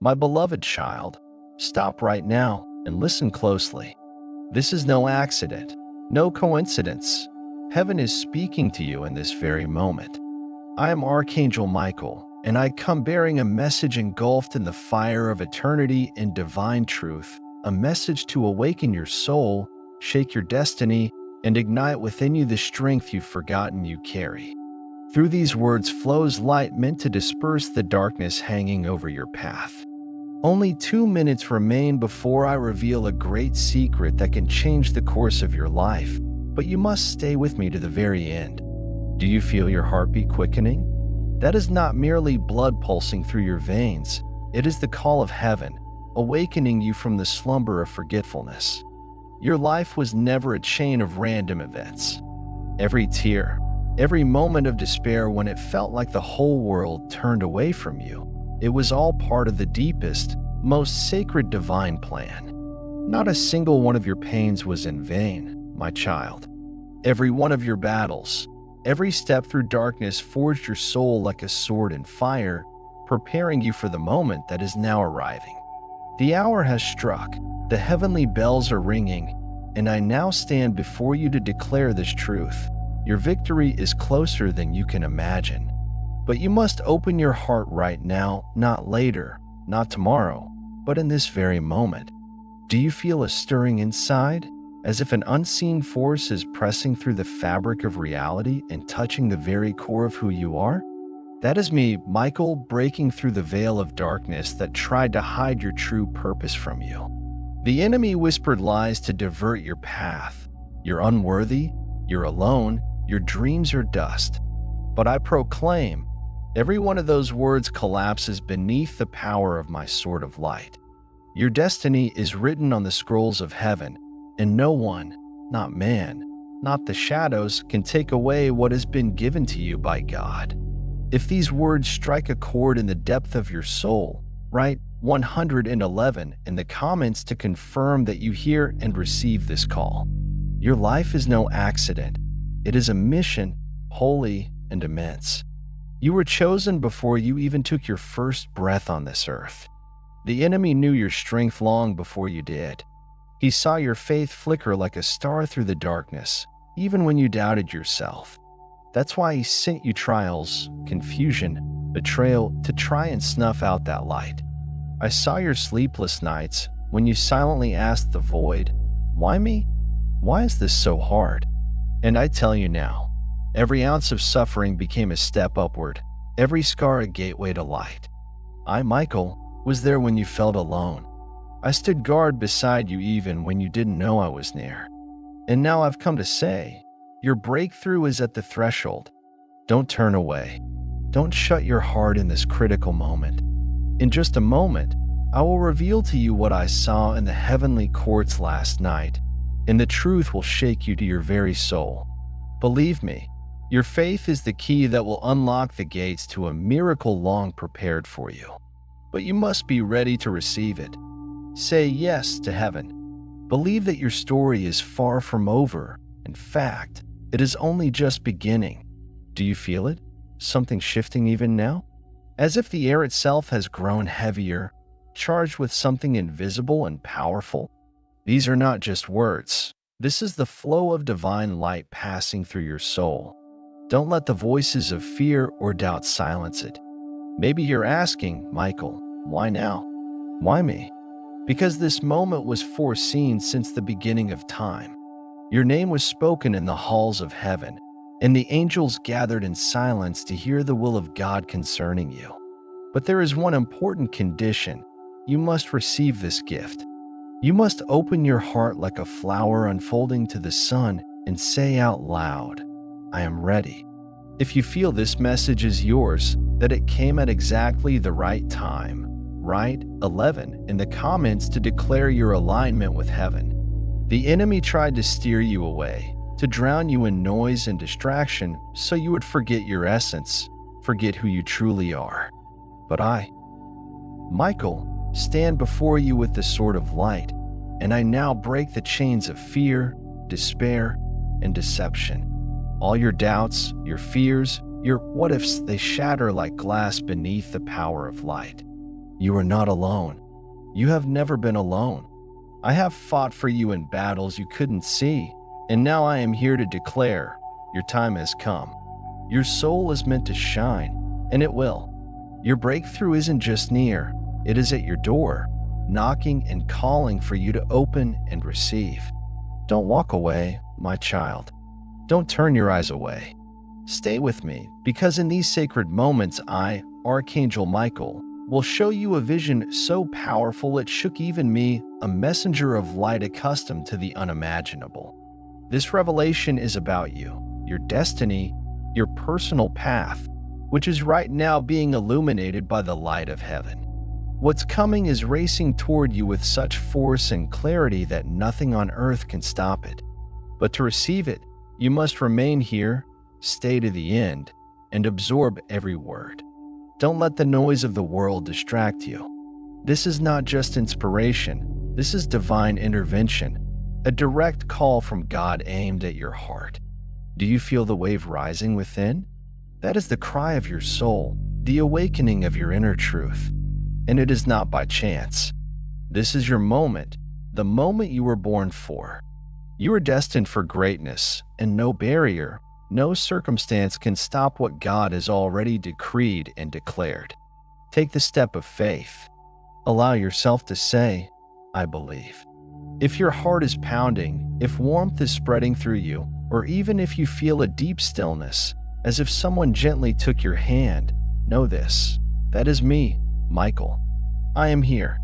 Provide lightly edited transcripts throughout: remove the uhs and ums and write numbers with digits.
My beloved child, stop right now and listen closely. This is no accident, no coincidence. Heaven is speaking to you in this very moment. I am Archangel Michael, and I come bearing a message engulfed in the fire of eternity and divine truth, a message to awaken your soul, shake your destiny, and ignite within you the strength you've forgotten you carry. Through these words flows light meant to disperse the darkness hanging over your path. Only 2 minutes remain before I reveal a great secret that can change the course of your life, but you must stay with me to the very end. Do you feel your heartbeat quickening? That is not merely blood pulsing through your veins, it is the call of heaven, awakening you from the slumber of forgetfulness. Your life was never a chain of random events. Every tear, every moment of despair when it felt like the whole world turned away from you, it was all part of the deepest, most sacred divine plan. Not a single one of your pains was in vain, my child. Every one of your battles, every step through darkness forged your soul like a sword in fire, preparing you for the moment that is now arriving. The hour has struck, the heavenly bells are ringing, and I now stand before you to declare this truth. Your victory is closer than you can imagine. But you must open your heart right now, not later, not tomorrow, but in this very moment. Do you feel a stirring inside, as if an unseen force is pressing through the fabric of reality and touching the very core of who you are? That is me, Michael, breaking through the veil of darkness that tried to hide your true purpose from you. The enemy whispered lies to divert your path. You're unworthy, you're alone, your dreams are dust. But I proclaim, every one of those words collapses beneath the power of my sword of light. Your destiny is written on the scrolls of heaven, and no one, not man, not the shadows, can take away what has been given to you by God. If these words strike a chord in the depth of your soul, write 111 in the comments to confirm that you hear and receive this call. Your life is no accident. It is a mission, holy and immense. You were chosen before you even took your first breath on this earth. The enemy knew your strength long before you did. He saw your faith flicker like a star through the darkness, even when you doubted yourself. That's why he sent you trials, confusion, betrayal to try and snuff out that light. I saw your sleepless nights when you silently asked the void, "Why me? Why is this so hard?" And I tell you now, every ounce of suffering became a step upward, every scar a gateway to light. I, Michael, was there when you felt alone. I stood guard beside you even when you didn't know I was near. And now I've come to say, your breakthrough is at the threshold. Don't turn away. Don't shut your heart in this critical moment. In just a moment, I will reveal to you what I saw in the heavenly courts last night, and the truth will shake you to your very soul. Believe me, your faith is the key that will unlock the gates to a miracle long prepared for you. But you must be ready to receive it. Say yes to heaven. Believe that your story is far from over. In fact, it is only just beginning. Do you feel it? Something shifting even now? As if the air itself has grown heavier, charged with something invisible and powerful. These are not just words. This is the flow of divine light passing through your soul. Don't let the voices of fear or doubt silence it. Maybe you're asking, Michael, why now? Why me? Because this moment was foreseen since the beginning of time. Your name was spoken in the halls of heaven, and the angels gathered in silence to hear the will of God concerning you. But there is one important condition. You must receive this gift. You must open your heart like a flower unfolding to the sun and say out loud, I am ready. If you feel this message is yours, that it came at exactly the right time, write 11 in the comments to declare your alignment with heaven. The enemy tried to steer you away, to drown you in noise and distraction so you would forget your essence, forget who you truly are. But I, Michael, stand before you with the sword of light, and I now break the chains of fear, despair, and deception. All your doubts, your fears, your what-ifs, they shatter like glass beneath the power of light. You are not alone. You have never been alone. I have fought for you in battles you couldn't see, and now I am here to declare your time has come. Your soul is meant to shine, and it will. Your breakthrough isn't just near, it is at your door, knocking and calling for you to open and receive. Don't walk away, my child. Don't turn your eyes away. Stay with me, because in these sacred moments I, Archangel Michael, will show you a vision so powerful it shook even me, a messenger of light accustomed to the unimaginable. This revelation is about you, your destiny, your personal path, which is right now being illuminated by the light of heaven. What's coming is racing toward you with such force and clarity that nothing on earth can stop it. But to receive it, you must remain here, stay to the end, and absorb every word. Don't let the noise of the world distract you. This is not just inspiration, this is divine intervention, a direct call from God aimed at your heart. Do you feel the wave rising within? That is the cry of your soul, the awakening of your inner truth. And it is not by chance. This is your moment, the moment you were born for. You are destined for greatness, and no barrier, no circumstance can stop what God has already decreed and declared. Take the step of faith. Allow yourself to say, I believe. If your heart is pounding, if warmth is spreading through you, or even if you feel a deep stillness, as if someone gently took your hand, know this. That is me, Michael. I am here.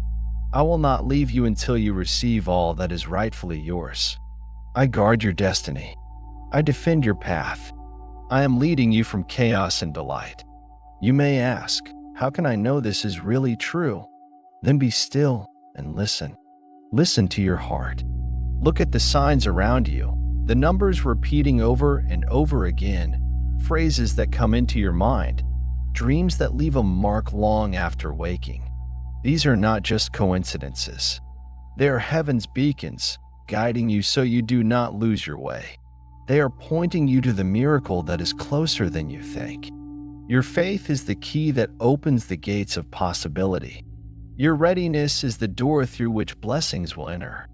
I will not leave you until you receive all that is rightfully yours. I guard your destiny. I defend your path. I am leading you from chaos and delight. You may ask, how can I know this is really true? Then be still and listen. Listen to your heart. Look at the signs around you, the numbers repeating over and over again, phrases that come into your mind, dreams that leave a mark long after waking. These are not just coincidences. They are heaven's beacons, guiding you so you do not lose your way. They are pointing you to the miracle that is closer than you think. Your faith is the key that opens the gates of possibility. Your readiness is the door through which blessings will enter.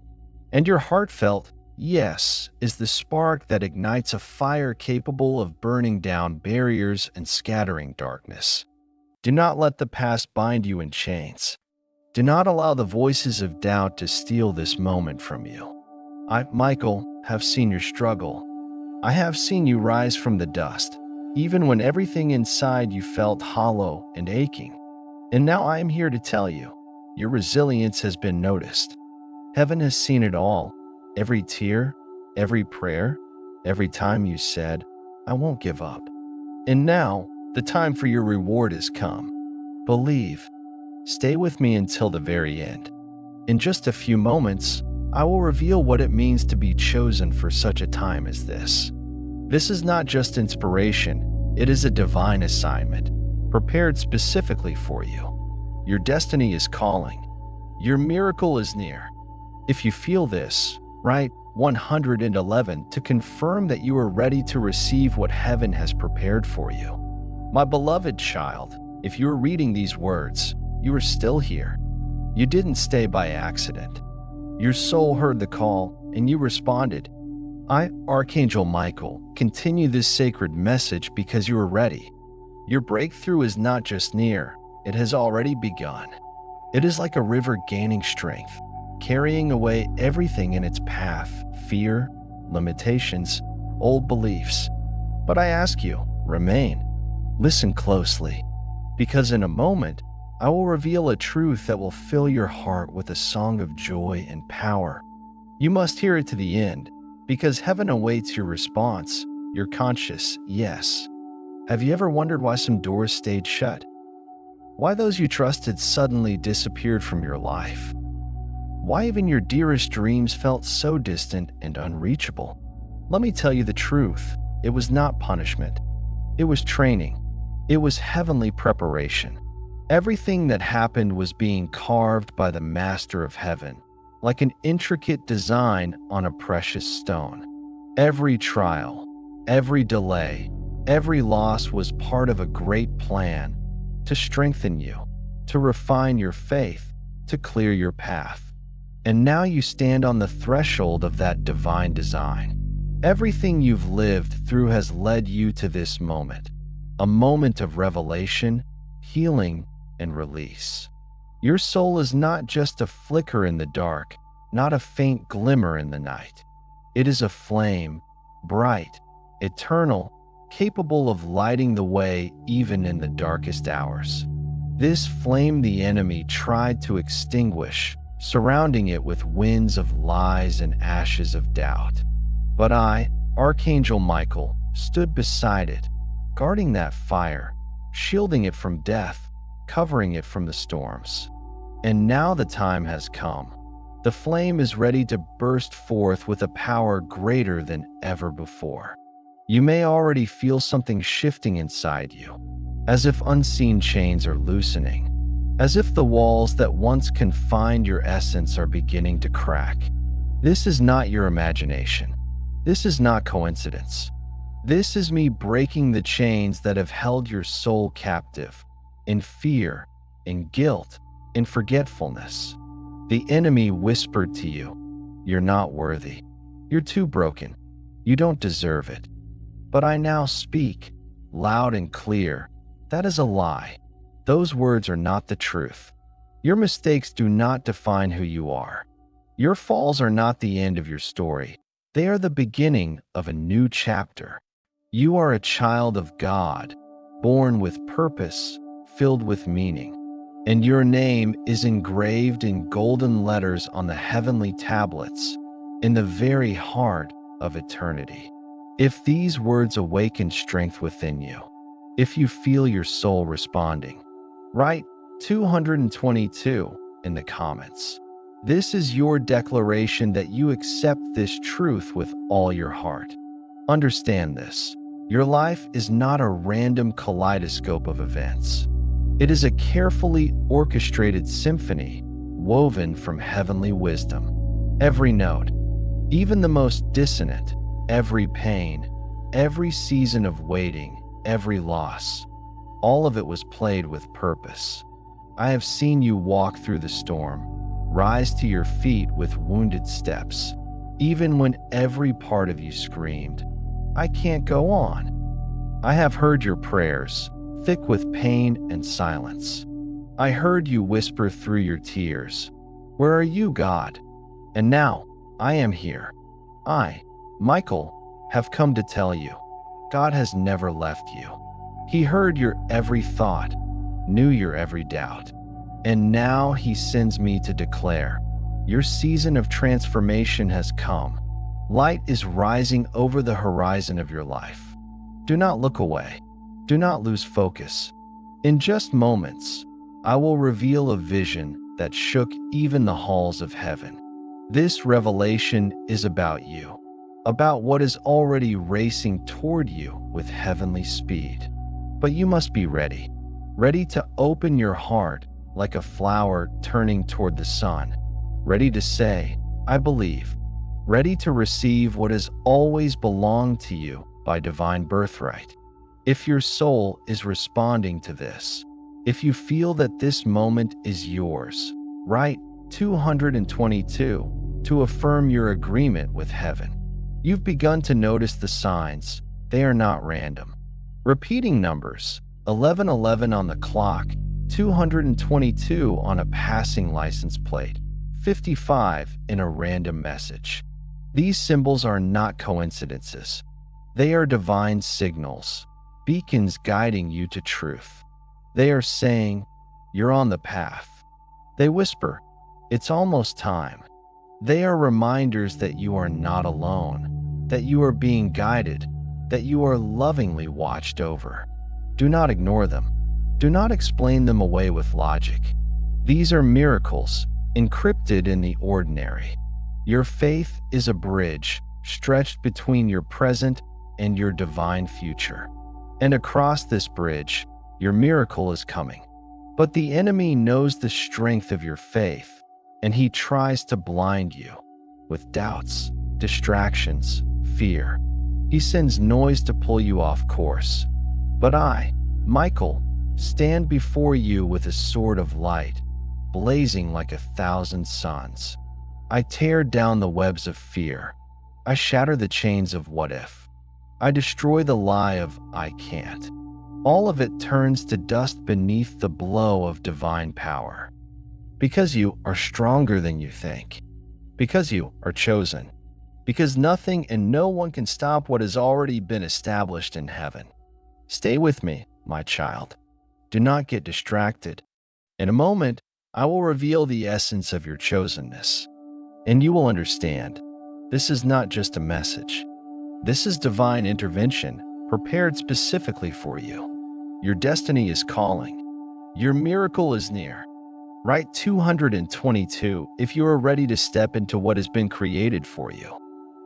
And your heartfelt yes is the spark that ignites a fire capable of burning down barriers and scattering darkness. Do not let the past bind you in chains. Do not allow the voices of doubt to steal this moment from you. I, Michael, have seen your struggle. I have seen you rise from the dust, even when everything inside you felt hollow and aching. And now I am here to tell you, your resilience has been noticed. Heaven has seen it all, every tear, every prayer, every time you said, I won't give up. And now, the time for your reward has come. Believe. Stay with me until the very end. In just a few moments, I will reveal what it means to be chosen for such a time as this. This is not just inspiration, it is a divine assignment, prepared specifically for you. Your destiny is calling. Your miracle is near. If you feel this, write 111 to confirm that you are ready to receive what heaven has prepared for you. My beloved child, if you are reading these words, you are still here. You didn't stay by accident. Your soul heard the call, and you responded. I, Archangel Michael, continue this sacred message because you are ready. Your breakthrough is not just near, it has already begun. It is like a river gaining strength, carrying away everything in its path, fear, limitations, old beliefs. But I ask you, remain. Listen closely, because in a moment, I will reveal a truth that will fill your heart with a song of joy and power. You must hear it to the end, because heaven awaits your response, your conscious yes. Have you ever wondered why some doors stayed shut? Why those you trusted suddenly disappeared from your life? Why even your dearest dreams felt so distant and unreachable? Let me tell you the truth. It was not punishment. It was training. It was heavenly preparation. Everything that happened was being carved by the Master of Heaven, like an intricate design on a precious stone. Every trial, every delay, every loss was part of a great plan to strengthen you, to refine your faith, to clear your path. And now you stand on the threshold of that divine design. Everything you've lived through has led you to this moment, a moment of revelation, healing, and release. Your soul is not just a flicker in the dark, not a faint glimmer in the night. It is a flame, bright, eternal, capable of lighting the way even in the darkest hours. This flame the enemy tried to extinguish, surrounding it with winds of lies and ashes of doubt. But I, Archangel Michael, stood beside it, guarding that fire, shielding it from death, covering it from the storms. And now the time has come. The flame is ready to burst forth with a power greater than ever before. You may already feel something shifting inside you, as if unseen chains are loosening, as if the walls that once confined your essence are beginning to crack. This is not your imagination. This is not coincidence. This is me breaking the chains that have held your soul captive, in fear, in guilt, in forgetfulness. The enemy whispered to you, "You're not worthy. You're too broken. You don't deserve it." But I now speak, loud and clear, that is a lie. Those words are not the truth. Your mistakes do not define who you are. Your falls are not the end of your story. They are the beginning of a new chapter. You are a child of God, born with purpose, filled with meaning. And your name is engraved in golden letters on the heavenly tablets, in the very heart of eternity. If these words awaken strength within you, if you feel your soul responding, write 222 in the comments. This is your declaration that you accept this truth with all your heart. Understand this. Your life is not a random kaleidoscope of events. It is a carefully orchestrated symphony woven from heavenly wisdom. Every note, even the most dissonant, every pain, every season of waiting, every loss, all of it was played with purpose. I have seen you walk through the storm, rise to your feet with wounded steps, even when every part of you screamed, "I can't go on." I have heard your prayers, thick with pain and silence. I heard you whisper through your tears, "Where are you, God?" And now, I am here. I, Michael, have come to tell you, God has never left you. He heard your every thought, knew your every doubt. And now he sends me to declare, your season of transformation has come. Light is rising over the horizon of your life. Do not look away. Do not lose focus. In just moments, I will reveal a vision that shook even the halls of heaven. This revelation is about you, about what is already racing toward you with heavenly speed. But you must be ready, ready to open your heart like a flower turning toward the sun, ready to say, "I believe," ready to receive what has always belonged to you by divine birthright. If your soul is responding to this, if you feel that this moment is yours, write 222 to affirm your agreement with heaven. You've begun to notice the signs. They are not random. Repeating numbers, 1111 on the clock, 222 on a passing license plate, 55 in a random message. These symbols are not coincidences. They are divine signals, beacons guiding you to truth. They are saying, "You're on the path." They whisper, "It's almost time." They are reminders that you are not alone, that you are being guided, that you are lovingly watched over. Do not ignore them. Do not explain them away with logic. These are miracles, encrypted in the ordinary. Your faith is a bridge stretched between your present and your divine future. And across this bridge, your miracle is coming. But the enemy knows the strength of your faith, and he tries to blind you with doubts, distractions, fear. He sends noise to pull you off course. But I, Michael, stand before you with a sword of light, blazing like 1,000 suns. I tear down the webs of fear. I shatter the chains of what if. I destroy the lie of I can't. All of it turns to dust beneath the blow of divine power. Because you are stronger than you think. Because you are chosen. Because nothing and no one can stop what has already been established in heaven. Stay with me, my child. Do not get distracted. In a moment, I will reveal the essence of your chosenness. And you will understand, this is not just a message. This is divine intervention prepared specifically for you. Your destiny is calling. Your miracle is near. Write 222 if you are ready to step into what has been created for you.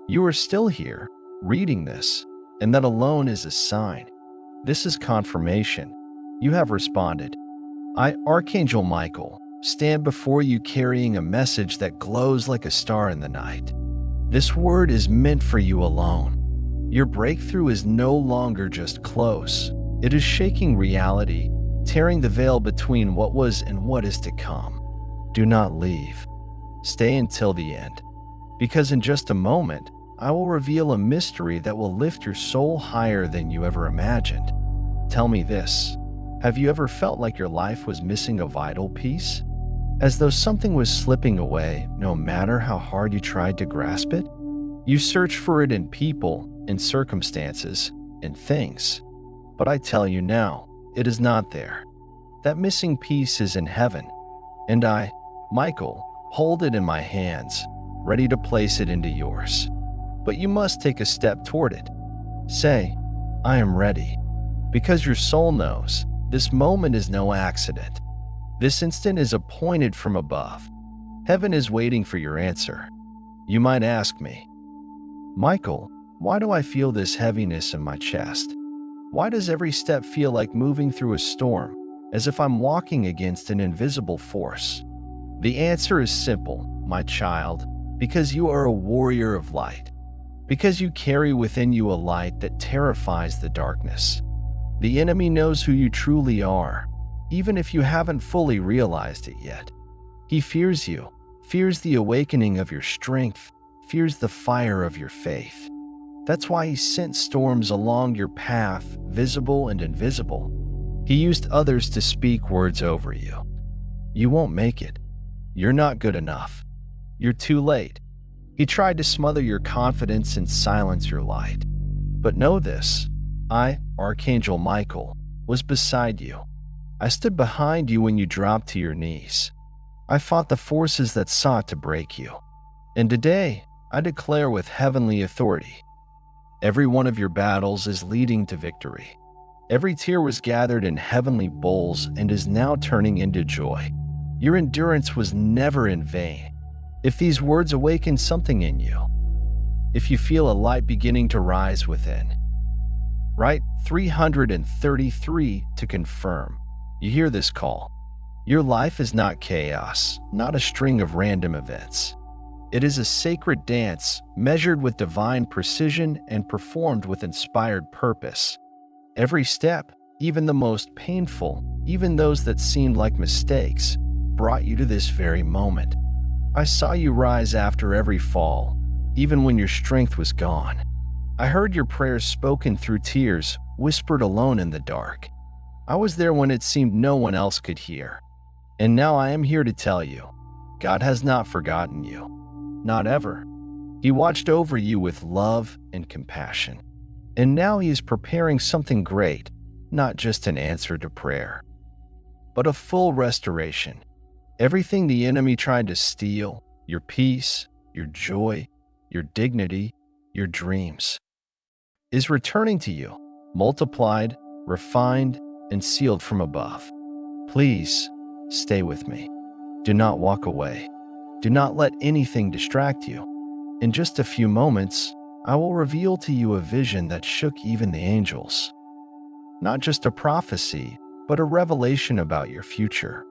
You are still here, reading this, and that alone is a sign. This is confirmation. You have responded. I, Archangel Michael, stand before you carrying a message that glows like a star in the night. This word is meant for you alone. Your breakthrough is no longer just close. It is shaking reality, tearing the veil between what was and what is to come. Do not leave. Stay until the end, because in just a moment, I will reveal a mystery that will lift your soul higher than you ever imagined. Tell me this. Have you ever felt like your life was missing a vital piece? As though something was slipping away, no matter how hard you tried to grasp it? You search for it in people, in circumstances, in things. But I tell you now, it is not there. That missing piece is in heaven. And I, Michael, hold it in my hands, ready to place it into yours. But you must take a step toward it. Say, I am ready. Because your soul knows, this moment is no accident. This instant is appointed from above. Heaven is waiting for your answer. You might ask me, Michael, why do I feel this heaviness in my chest? Why does every step feel like moving through a storm, as if I'm walking against an invisible force? The answer is simple, my child, because you are a warrior of light. Because you carry within you a light that terrifies the darkness. The enemy knows who you truly are, even if you haven't fully realized it yet. He fears you, fears the awakening of your strength, fears the fire of your faith. That's why he sent storms along your path, visible and invisible. He used others to speak words over you. You won't make it. You're not good enough. You're too late. He tried to smother your confidence and silence your light. But know this, I, Archangel Michael, was beside you. I stood behind you when you dropped to your knees. I fought the forces that sought to break you. And today, I declare with heavenly authority, every one of your battles is leading to victory. Every tear was gathered in heavenly bowls and is now turning into joy. Your endurance was never in vain. If these words awaken something in you, if you feel a light beginning to rise within, write 333 to confirm. You hear this call. Your life is not chaos, not a string of random events. It is a sacred dance measured with divine precision and performed with inspired purpose. Every step, even the most painful, even those that seemed like mistakes, brought you to this very moment. I saw you rise after every fall, even when your strength was gone. I heard your prayers spoken through tears, whispered alone in the dark. I was there when it seemed no one else could hear. And now I am here to tell you, God has not forgotten you. Not ever. He watched over you with love and compassion. And now he is preparing something great, not just an answer to prayer, but a full restoration. Everything the enemy tried to steal, your peace, your joy, your dignity, your dreams, is returning to you, multiplied, refined, and sealed from above. Please, stay with me. Do not walk away. Do not let anything distract you. In just a few moments, I will reveal to you a vision that shook even the angels. Not just a prophecy, but a revelation about your future.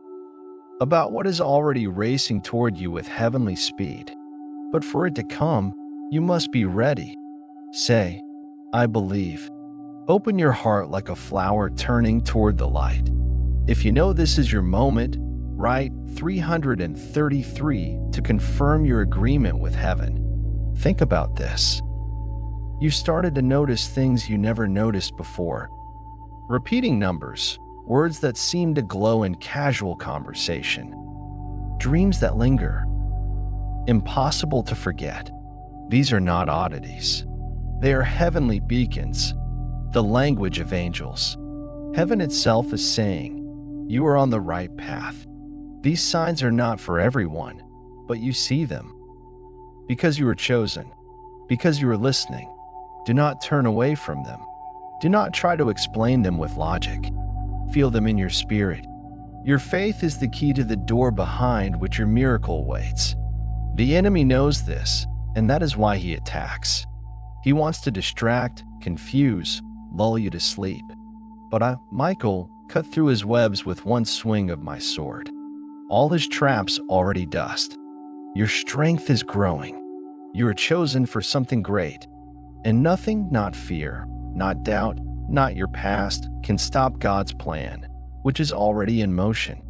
About what is already racing toward you with heavenly speed. But for it to come, you must be ready. Say, I believe. Open your heart like a flower turning toward the light. If you know this is your moment, write 333 to confirm your agreement with heaven. Think about this. You started to notice things you never noticed before. Repeating numbers, words that seem to glow in casual conversation, dreams that linger, impossible to forget. These are not oddities. They are heavenly beacons, the language of angels. Heaven itself is saying, you are on the right path. These signs are not for everyone, but you see them. Because you are chosen, because you are listening, do not turn away from them. Do not try to explain them with logic. Feel them in your spirit. Your faith is the key to the door behind which your miracle waits. The enemy knows this, and that is why he attacks. He wants to distract, confuse, lull you to sleep. But I, Michael, cut through his webs with one swing of my sword. All his traps already dust. Your strength is growing. You are chosen for something great. And nothing, not fear, not doubt, not your past, can stop God's plan, which is already in motion.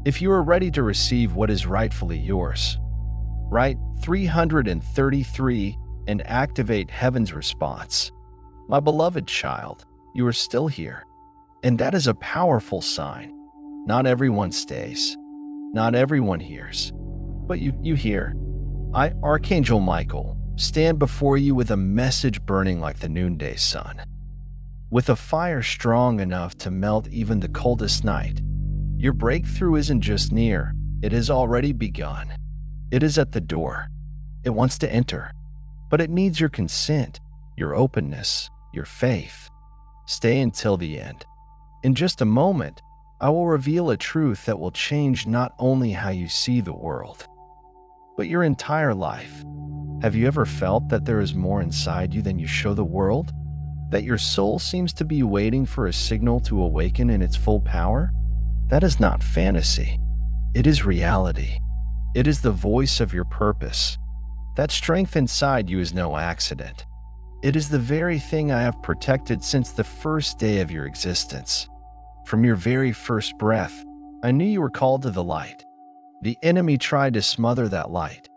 If you are ready to receive what is rightfully yours, write 333 and activate heaven's response. My beloved child, you are still here. And that is a powerful sign. Not everyone stays. Not everyone hears. But you hear. I, Archangel Michael, stand before you with a message burning like the noonday sun. With a fire strong enough to melt even the coldest night. Your breakthrough isn't just near, it has already begun. It is at the door. It wants to enter. But it needs your consent, your openness, your faith. Stay until the end. In just a moment, I will reveal a truth that will change not only how you see the world, but your entire life. Have you ever felt that there is more inside you than you show the world? That your soul seems to be waiting for a signal to awaken in its full power? That is not fantasy. It is reality. It is the voice of your purpose. That strength inside you is no accident. It is the very thing I have protected since the first day of your existence. From your very first breath, I knew you were called to the light. The enemy tried to smother that light.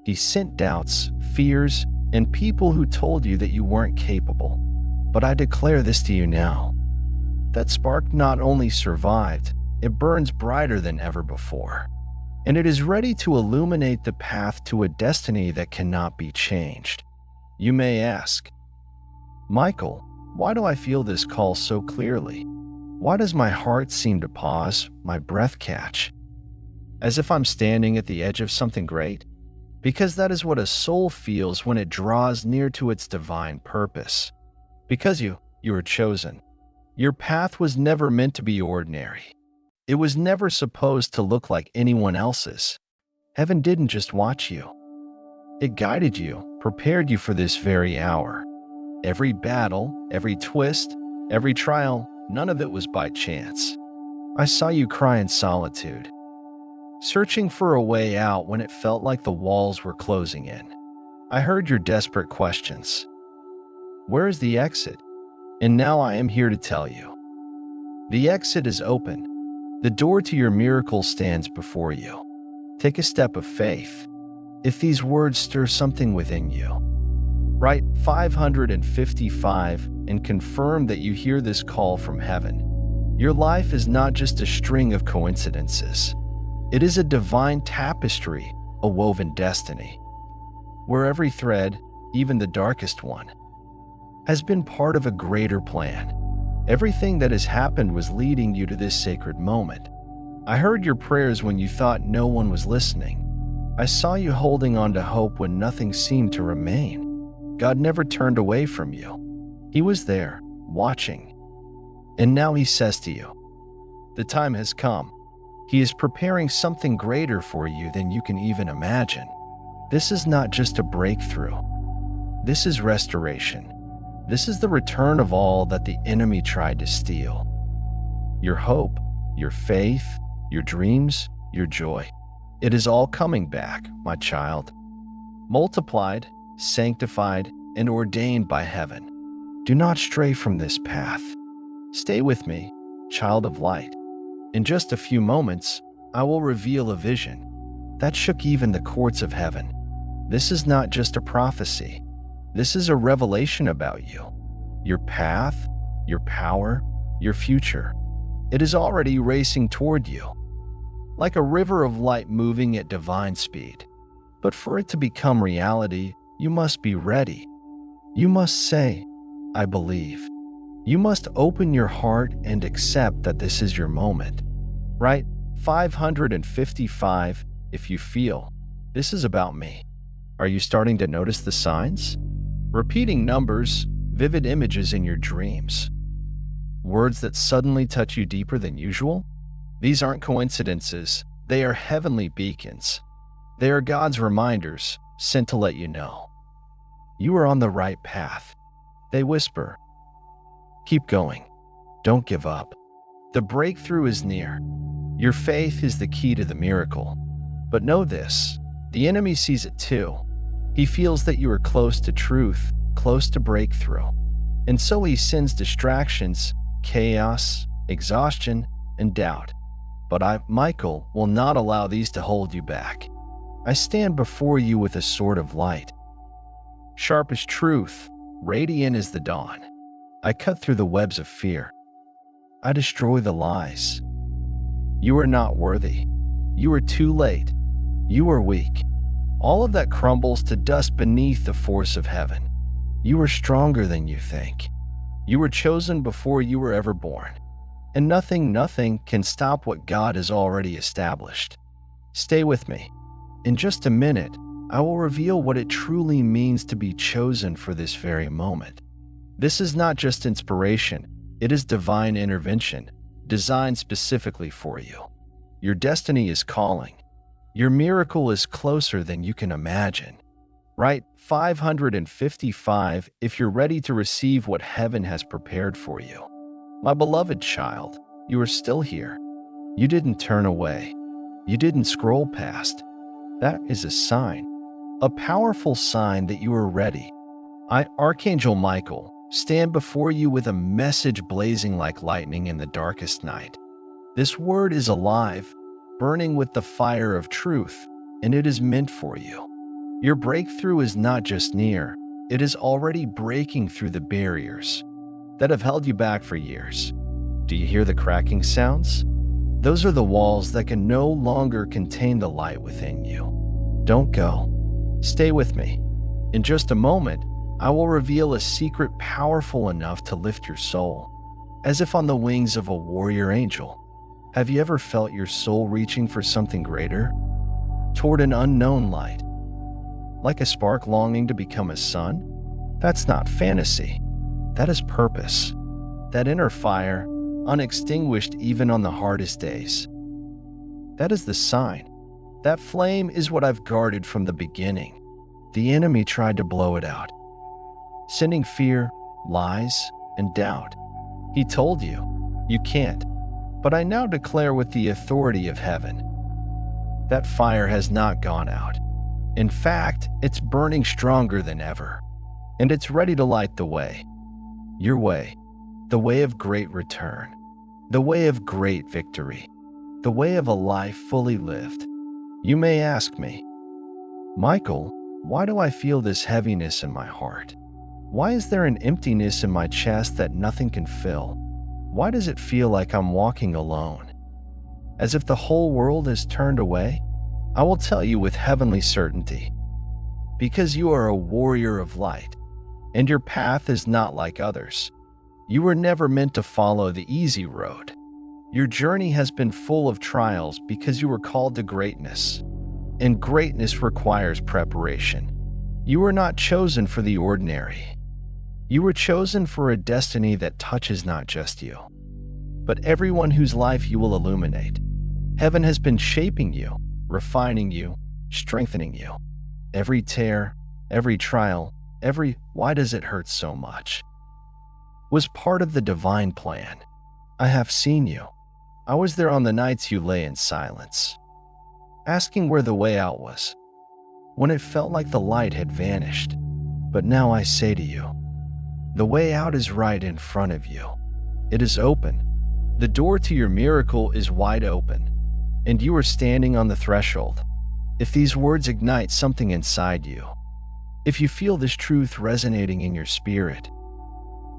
He sent doubts, fears, and people who told you that you weren't capable. But I declare this to you now. That spark not only survived, it burns brighter than ever before. And it is ready to illuminate the path to a destiny that cannot be changed. You may ask, Michael, why do I feel this call so clearly? Why does my heart seem to pause, my breath catch? As if I'm standing at the edge of something great? Because that is what a soul feels when it draws near to its divine purpose. Because you are chosen. Your path was never meant to be ordinary. It was never supposed to look like anyone else's. Heaven didn't just watch you. It guided you, prepared you for this very hour. Every battle, every twist, every trial, none of it was by chance. I saw you cry in solitude, searching for a way out when it felt like the walls were closing in. I heard your desperate questions. Where is the exit? And now I am here to tell you. The exit is open. The door to your miracle stands before you. Take a step of faith. If these words stir something within you, write 555 and confirm that you hear this call from heaven. Your life is not just a string of coincidences. It is a divine tapestry, a woven destiny, where every thread, even the darkest one, has been part of a greater plan. Everything that has happened was leading you to this sacred moment. I heard your prayers when you thought no one was listening. I saw you holding on to hope when nothing seemed to remain. God never turned away from you. He was there, watching. And now he says to you, the time has come. He is preparing something greater for you than you can even imagine. This is not just a breakthrough. This is restoration. This is the return of all that the enemy tried to steal. Your hope, your faith, your dreams, your joy. It is all coming back, my child. Multiplied, sanctified, and ordained by heaven. Do not stray from this path. Stay with me, child of light. In just a few moments, I will reveal a vision that shook even the courts of heaven. This is not just a prophecy. This is a revelation about you, your path, your power, your future. It is already racing toward you, like a river of light moving at divine speed. But for it to become reality, you must be ready. You must say, I believe. You must open your heart and accept that this is your moment. Write 555 if you feel, this is about me. Are you starting to notice the signs? Repeating numbers, vivid images in your dreams. Words that suddenly touch you deeper than usual? These aren't coincidences, they are heavenly beacons. They are God's reminders, sent to let you know. You are on the right path. They whisper, keep going. Don't give up. The breakthrough is near. Your faith is the key to the miracle. But know this, the enemy sees it too. He feels that you are close to truth, close to breakthrough. And so he sends distractions, chaos, exhaustion, and doubt. But I, Michael, will not allow these to hold you back. I stand before you with a sword of light. Sharp as truth, radiant as the dawn. I cut through the webs of fear. I destroy the lies. You are not worthy. You are too late. You are weak. All of that crumbles to dust beneath the force of heaven. You are stronger than you think. You were chosen before you were ever born. And nothing can stop what God has already established. Stay with me. In just a minute, I will reveal what it truly means to be chosen for this very moment. This is not just inspiration, it is divine intervention, designed specifically for you. Your destiny is calling. Your miracle is closer than you can imagine. Write 555 if you're ready to receive what heaven has prepared for you. My beloved child, you are still here. You didn't turn away. You didn't scroll past. That is a sign, a powerful sign that you are ready. I, Archangel Michael, stand before you with a message blazing like lightning in the darkest night. This word is alive, burning with the fire of truth, and it is meant for you. Your breakthrough is not just near, it is already breaking through the barriers that have held you back for years. Do you hear the cracking sounds? Those are the walls that can no longer contain the light within you. Don't go. Stay with me. In just a moment, I will reveal a secret powerful enough to lift your soul, as if on the wings of a warrior angel. Have you ever felt your soul reaching for something greater? Toward an unknown light? Like a spark longing to become a sun? That's not fantasy. That is purpose. That inner fire, unextinguished even on the hardest days. That is the sign. That flame is what I've guarded from the beginning. The enemy tried to blow it out, sending fear, lies, and doubt. He told you, you can't. But I now declare with the authority of heaven, that fire has not gone out. In fact, it's burning stronger than ever, and it's ready to light the way. Your way, the way of great return, the way of great victory, the way of a life fully lived. You may ask me, Michael, why do I feel this heaviness in my heart? Why is there an emptiness in my chest that nothing can fill? Why does it feel like I'm walking alone? As if the whole world has turned away? I will tell you with heavenly certainty. Because you are a warrior of light, and your path is not like others. You were never meant to follow the easy road. Your journey has been full of trials because you were called to greatness. And greatness requires preparation. You were not chosen for the ordinary. You were chosen for a destiny that touches not just you, but everyone whose life you will illuminate. Heaven has been shaping you, refining you, strengthening you. Every tear, every trial, every "why does it hurt so much?" was part of the divine plan. I have seen you. I was there on the nights you lay in silence, asking where the way out was, when it felt like the light had vanished. But now I say to you, the way out is right in front of you. It is open. The door to your miracle is wide open, and you are standing on the threshold. If these words ignite something inside you, if you feel this truth resonating in your spirit,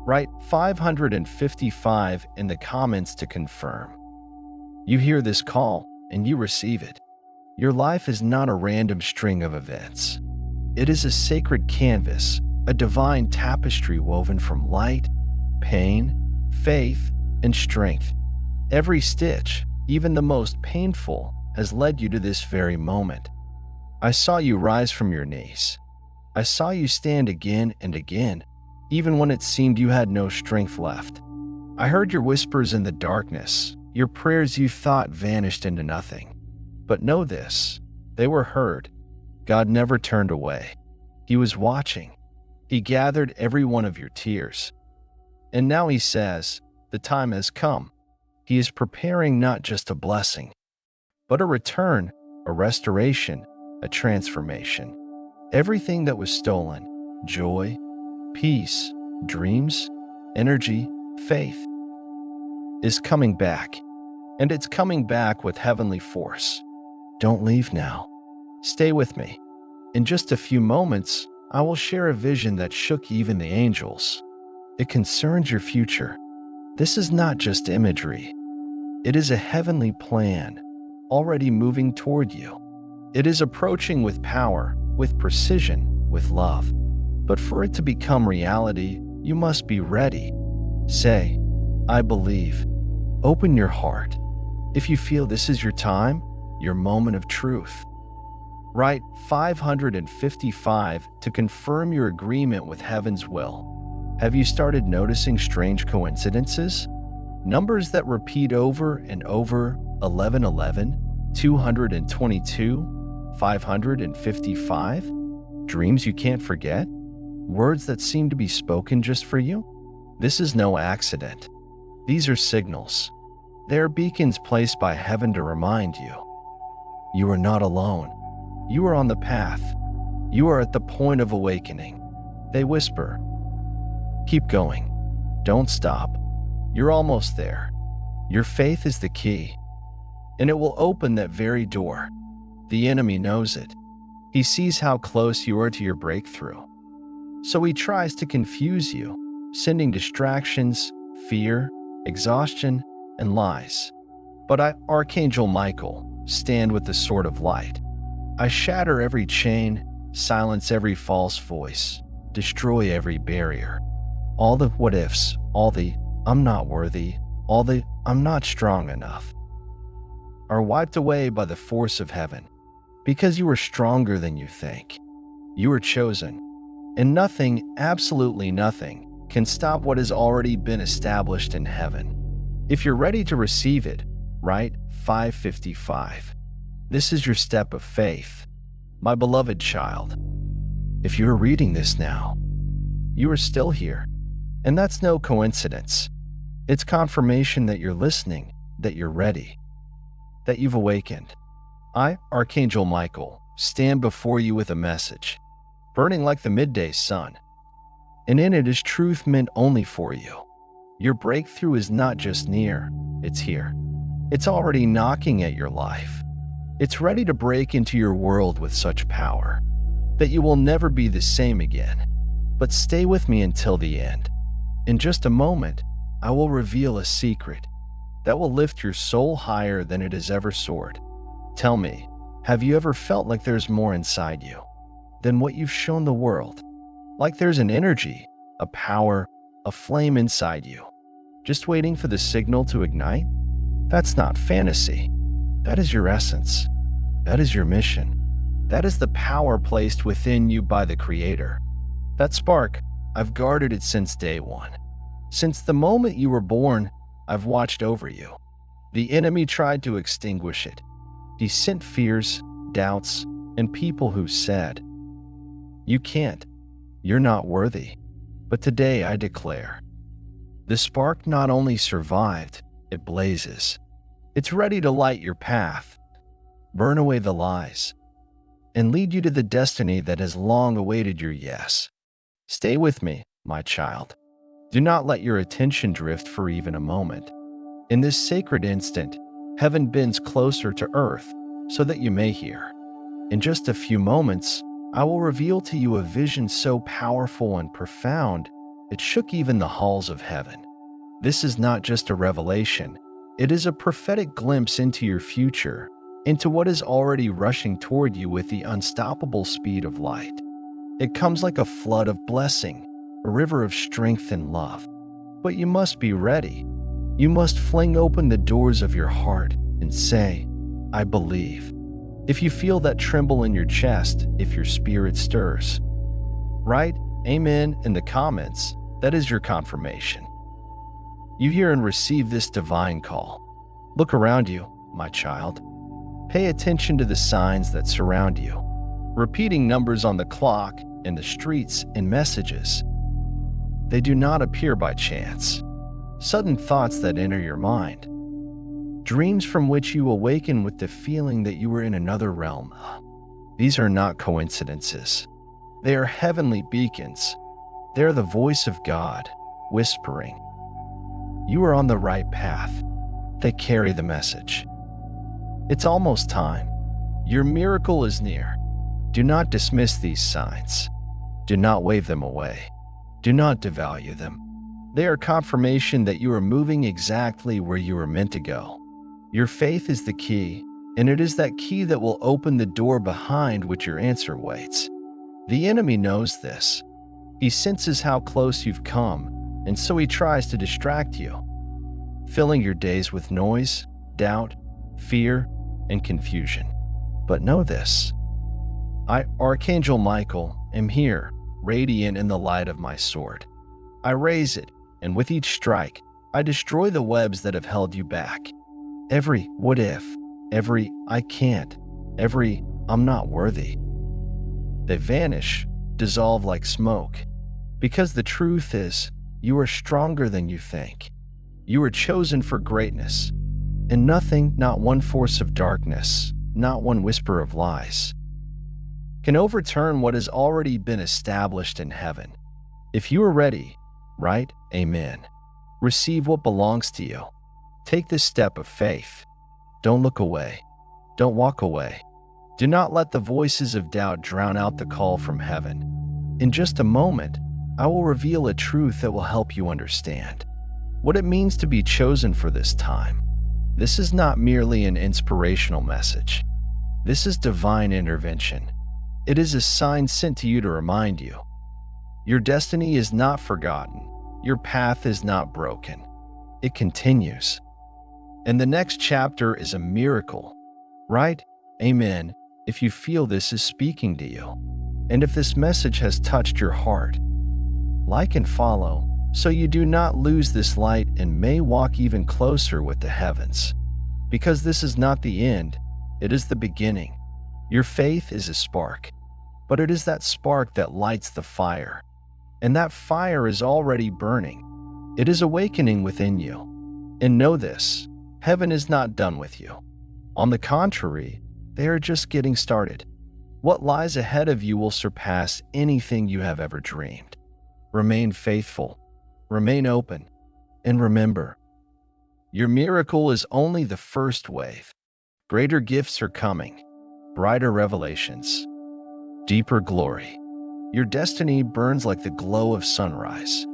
write 555 in the comments to confirm. You hear this call and you receive it. Your life is not a random string of events. It is a sacred canvas, a divine tapestry woven from light, pain, faith, and strength. Every stitch, even the most painful, has led you to this very moment. I saw you rise from your knees. I saw you stand again and again, even when it seemed you had no strength left. I heard your whispers in the darkness, your prayers you thought vanished into nothing. But know this, they were heard. God never turned away. He was watching. He gathered every one of your tears. And now he says, the time has come. He is preparing not just a blessing, but a return, a restoration, a transformation. Everything that was stolen, joy, peace, dreams, energy, faith, is coming back. And it's coming back with heavenly force. Don't leave now. Stay with me. In just a few moments, I will share a vision that shook even the angels. It concerns your future. This is not just imagery. It is a heavenly plan, already moving toward you. It is approaching with power, with precision, with love. But for it to become reality, you must be ready. Say, I believe. Open your heart. If you feel this is your time, your moment of truth, write 555 to confirm your agreement with heaven's will. Have you started noticing strange coincidences? Numbers that repeat over and over: 1111, 222, 555? Dreams you can't forget? Words that seem to be spoken just for you? This is no accident. These are signals. They are beacons placed by heaven to remind you. You are not alone. You are on the path. You are at the point of awakening. They whisper, keep going. Don't stop. You're almost there. Your faith is the key, and it will open that very door. The enemy knows it. He sees how close you are to your breakthrough. So he tries to confuse you, sending distractions, fear, exhaustion, and lies. But I, Archangel Michael, stand with the sword of light. I shatter every chain, silence every false voice, destroy every barrier. All the what ifs, all the I'm not worthy, all the I'm not strong enough, are wiped away by the force of heaven. Because you are stronger than you think. You are chosen. And nothing, absolutely nothing, can stop what has already been established in heaven. If you're ready to receive it, write 555. This is your step of faith, my beloved child. If you're reading this now, you are still here. And that's no coincidence. It's confirmation that you're listening, that you're ready, that you've awakened. I, Archangel Michael, stand before you with a message, burning like the midday sun. And in it is truth meant only for you. Your breakthrough is not just near, it's here. It's already knocking at your life. It's ready to break into your world with such power that you will never be the same again. But stay with me until the end. In just a moment, I will reveal a secret that will lift your soul higher than it has ever soared. Tell me, have you ever felt like there's more inside you than what you've shown the world? Like there's an energy, a power, a flame inside you, just waiting for the signal to ignite? That's not fantasy. That is your essence. That is your mission. That is the power placed within you by the Creator. That spark, I've guarded it since day one. Since the moment you were born, I've watched over you. The enemy tried to extinguish it. He sent fears, doubts, and people who said, you can't, you're not worthy. But today I declare, the spark not only survived, it blazes. It's ready to light your path, burn away the lies, and lead you to the destiny that has long awaited your yes. Stay with me, my child. Do not let your attention drift for even a moment. In this sacred instant, heaven bends closer to earth so that you may hear. In just a few moments, I will reveal to you a vision so powerful and profound it shook even the halls of heaven. This is not just a revelation, it is a prophetic glimpse into your future, into what is already rushing toward you with the unstoppable speed of light. It comes like a flood of blessing, a river of strength and love. But you must be ready. You must fling open the doors of your heart and say, I believe. If you feel that tremble in your chest, if your spirit stirs, write Amen in the comments. That is your confirmation. You hear and receive this divine call. Look around you, my child. Pay attention to the signs that surround you. Repeating numbers on the clock, in the streets, and messages. They do not appear by chance. Sudden thoughts that enter your mind. Dreams from which you awaken with the feeling that you were in another realm. These are not coincidences. They are heavenly beacons. They are the voice of God, whispering, you are on the right path. They carry the message. It's almost time. Your miracle is near. Do not dismiss these signs. Do not wave them away. Do not devalue them. They are confirmation that you are moving exactly where you are meant to go. Your faith is the key, and it is that key that will open the door behind which your answer waits. The enemy knows this. He senses how close you've come, and so he tries to distract you, filling your days with noise, doubt, fear, and confusion. But know this. I, Archangel Michael, am here, radiant in the light of my sword. I raise it, and with each strike, I destroy the webs that have held you back. Every what if, every I can't, every I'm not worthy. They vanish, dissolve like smoke. Because the truth is, you are stronger than you think. You are chosen for greatness. And nothing, not one force of darkness, not one whisper of lies, can overturn what has already been established in heaven. If you are ready, write Amen. Receive what belongs to you. Take this step of faith. Don't look away. Don't walk away. Do not let the voices of doubt drown out the call from heaven. In just a moment, I will reveal a truth that will help you understand what it means to be chosen for this time. This is not merely an inspirational message. This is divine intervention. It is a sign sent to you to remind you. Your destiny is not forgotten. Your path is not broken. It continues. And the next chapter is a miracle. Write Amen if you feel this is speaking to you. And if this message has touched your heart, like and follow so you do not lose this light and may walk even closer with the heavens. Because this is not the end, it is the beginning. Your faith is a spark, but it is that spark that lights the fire. And that fire is already burning. It is awakening within you. And know this, heaven is not done with you. On the contrary, they are just getting started. What lies ahead of you will surpass anything you have ever dreamed. Remain faithful, remain open, and remember, your miracle is only the first wave. Greater gifts are coming, brighter revelations, deeper glory. Your destiny burns like the glow of sunrise.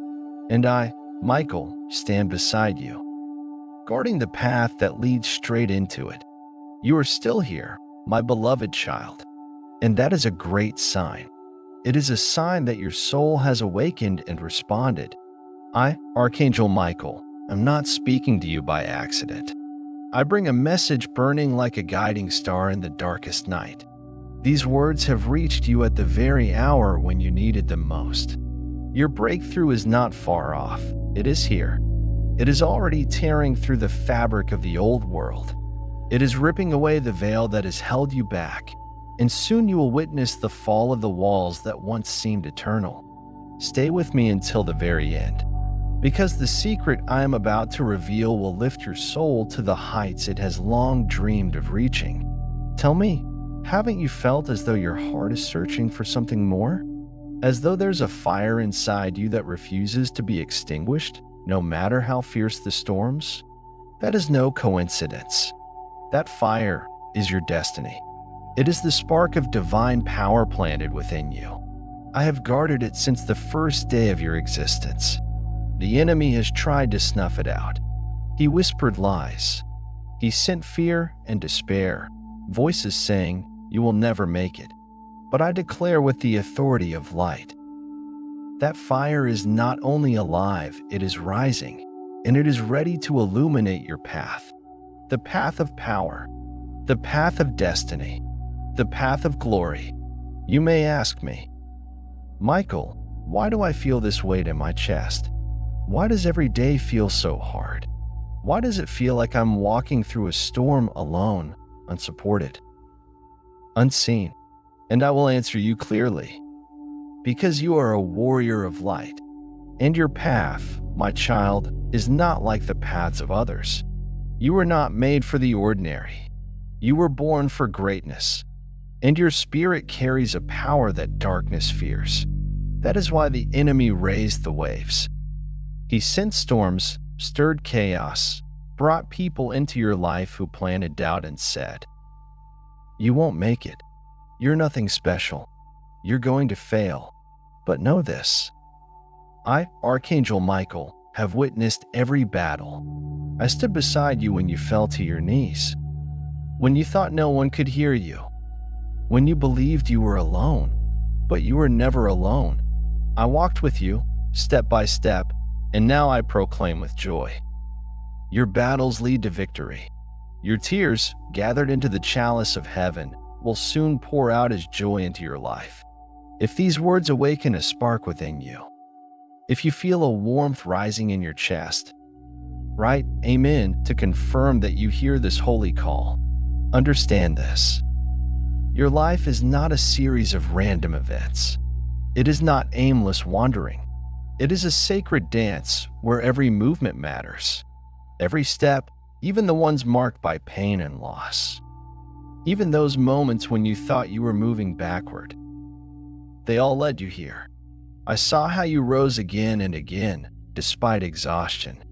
And I, Michael, stand beside you, guarding the path that leads straight into it. You are still here, my beloved child, and that is a great sign. It is a sign that your soul has awakened and responded. I, Archangel Michael, am not speaking to you by accident. I bring a message burning like a guiding star in the darkest night. These words have reached you at the very hour when you needed them most. Your breakthrough is not far off. It is here. It is already tearing through the fabric of the old world. It is ripping away the veil that has held you back, and soon you will witness the fall of the walls that once seemed eternal. Stay with me until the very end, because the secret I am about to reveal will lift your soul to the heights it has long dreamed of reaching. Tell me, haven't you felt as though your heart is searching for something more? As though there's a fire inside you that refuses to be extinguished, no matter how fierce the storms? That is no coincidence. That fire is your destiny. It is the spark of divine power planted within you. I have guarded it since the first day of your existence. The enemy has tried to snuff it out. He whispered lies. He sent fear and despair, voices saying, "You will never make it." But I declare with the authority of light, that fire is not only alive, it is rising, and it is ready to illuminate your path. The path of power, the path of destiny, the path of glory. You may ask me, "Michael, why do I feel this weight in my chest? Why does every day feel so hard? Why does it feel like I'm walking through a storm alone, unsupported, unseen?" And I will answer you clearly. Because you are a warrior of light, and your path, my child, is not like the paths of others. You were not made for the ordinary. You were born for greatness, and your spirit carries a power that darkness fears. That is why the enemy raised the waves. He sent storms, stirred chaos, brought people into your life who planted doubt and said, "You won't make it. You're nothing special. You're going to fail." But know this. I, Archangel Michael, have witnessed every battle. I stood beside you when you fell to your knees, when you thought no one could hear you, when you believed you were alone, but you were never alone. I walked with you, step by step, and now I proclaim with joy. Your battles lead to victory. Your tears, gathered into the chalice of heaven, will soon pour out as joy into your life. If these words awaken a spark within you, if you feel a warmth rising in your chest, write "Amen" to confirm that you hear this holy call. Understand this. Your life is not a series of random events. It is not aimless wandering. It is a sacred dance where every movement matters. Every step, even the ones marked by pain and loss. Even those moments when you thought you were moving backward. They all led you here. I saw how you rose again and again, despite exhaustion.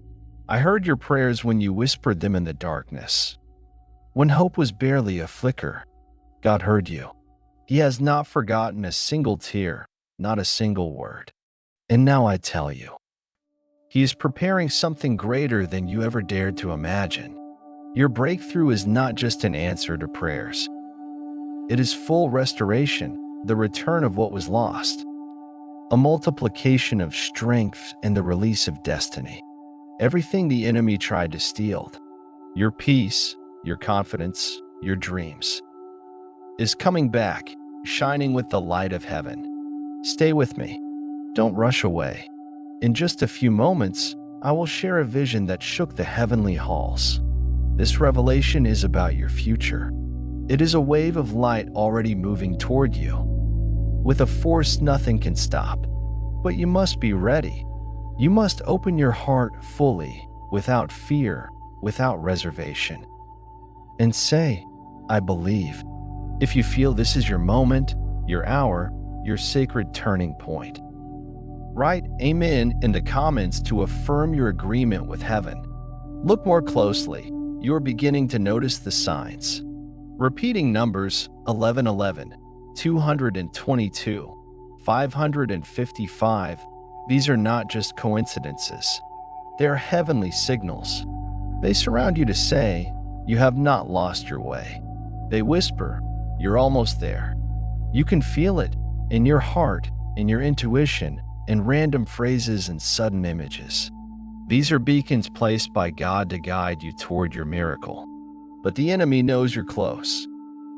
I heard your prayers when you whispered them in the darkness. When hope was barely a flicker, God heard you. He has not forgotten a single tear, not a single word. And now I tell you, He is preparing something greater than you ever dared to imagine. Your breakthrough is not just an answer to prayers. It is full restoration, the return of what was lost, a multiplication of strength and the release of destiny. Everything the enemy tried to steal, your peace, your confidence, your dreams, is coming back, shining with the light of heaven. Stay with me. Don't rush away. In just a few moments, I will share a vision that shook the heavenly halls. This revelation is about your future. It is a wave of light already moving toward you, with a force nothing can stop. But you must be ready. You must open your heart fully, without fear, without reservation, and say, "I believe." If you feel this is your moment, your hour, your sacred turning point, write "Amen" in the comments to affirm your agreement with heaven. Look more closely. You are beginning to notice the signs. Repeating numbers 1111, 222, 555. These are not just coincidences. They are heavenly signals. They surround you to say, "You have not lost your way." They whisper, "You're almost there." You can feel it in your heart, in your intuition, in random phrases and sudden images. These are beacons placed by God to guide you toward your miracle. But the enemy knows you're close.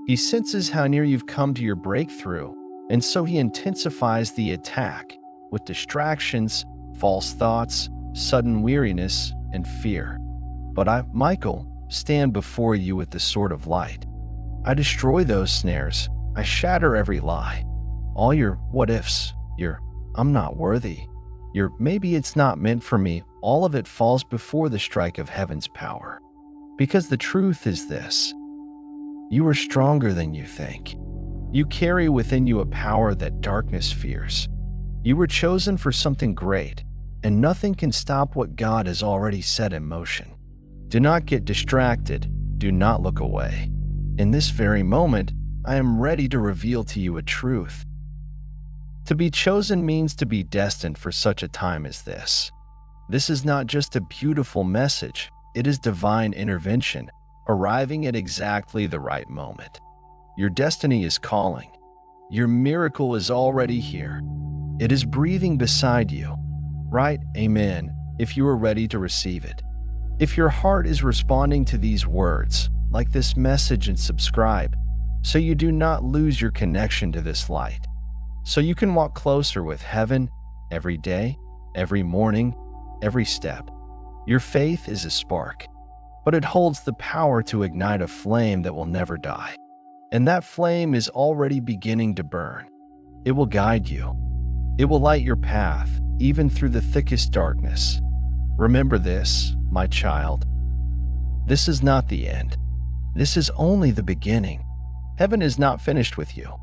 He senses how near you've come to your breakthrough, and so he intensifies the attack with distractions, false thoughts, sudden weariness, and fear. But I, Michael, stand before you with the sword of light. I destroy those snares. I shatter every lie. All your what ifs, your "I'm not worthy," your "maybe it's not meant for me," all of it falls before the strike of heaven's power. Because the truth is this: you are stronger than you think. You carry within you a power that darkness fears. You were chosen for something great, and nothing can stop what God has already set in motion. Do not get distracted. Do not look away. In this very moment, I am ready to reveal to you a truth. To be chosen means to be destined for such a time as this. This is not just a beautiful message, it is divine intervention, arriving at exactly the right moment. Your destiny is calling. Your miracle is already here. It is breathing beside you. Write Amen if you are ready to receive it. If your heart is responding to these words, like this message and subscribe, so you do not lose your connection to this light. So you can walk closer with heaven every day, every morning, every step. Your faith is a spark, but it holds the power to ignite a flame that will never die. And that flame is already beginning to burn. It will guide you. It will light your path, even through the thickest darkness. Remember this, my child. This is not the end. This is only the beginning. Heaven is not finished with you.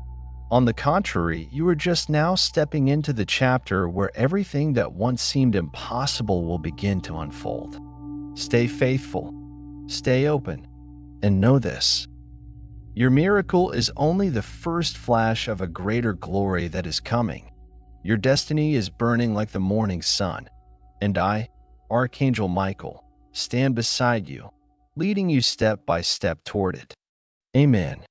On the contrary, you are just now stepping into the chapter where everything that once seemed impossible will begin to unfold. Stay faithful, stay open, and know this. Your miracle is only the first flash of a greater glory that is coming. Your destiny is burning like the morning sun, and I, Archangel Michael, stand beside you, leading you step by step toward it. Amen.